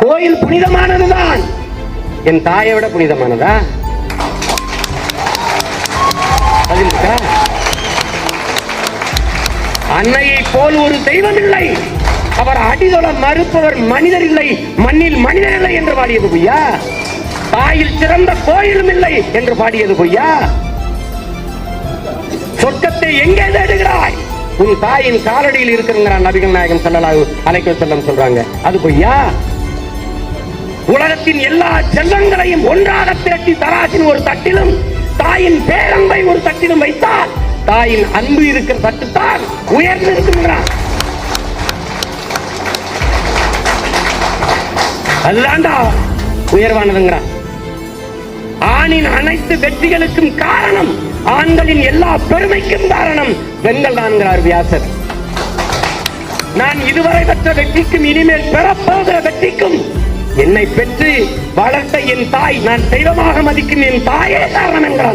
கோயில் புனிதமானதுதான். என் தாயை விட புனிதமானதா? பதில் இருக்கா? அன்னையை போல் ஒரு தெய்வம் இல்லை, அவர் அடிதொட மறுப்பவர் மனிதர் இல்லை, மண்ணில் மனிதர் இல்லை என்று பாடியது பொய்யா? தாயில் சிறந்த கோயிலும் இல்லை என்று பாடியது பொய்யா? சொர்க்கத்தை எங்கே தேடுகிறாய்? உன் தாயின் காலடியில் இருக்கிறான் நபிகள் நாயகம் ஸல்லல்லாஹு அலைஹி வஸல்லம் சொல்றாங்க. அது பொய்யா? உலகத்தின் எல்லா செல்வங்களையும் ஒன்றாக திரட்டி தராசின் ஒரு தட்டிலும் தாயின் பேரன்பை ஒரு தட்டிலும் வைத்தால் தாயின் அன்பு இருக்கிற தட்டுத்தான் உயர்ந்து இருக்கின்றான். அதுதான்டா உயர்வானதுங்கிறான். ஆணின் அனைத்து வெற்றிகளுக்கும் காரணம், ஆண்களின் எல்லா பெருமைக்கும் காரணம் பெண்கள் தான்கிறார் வியாசர். நான் இதுவரை பெற்ற வெற்றிக்கும் இனிமேல் பெறப்போகிற வெற்றிக்கும் என்னை பெற்று வளர்த்த என் தாய், நான் தெய்வமாக மதிக்கும் என் தாயே காரணம் என்கிறான்.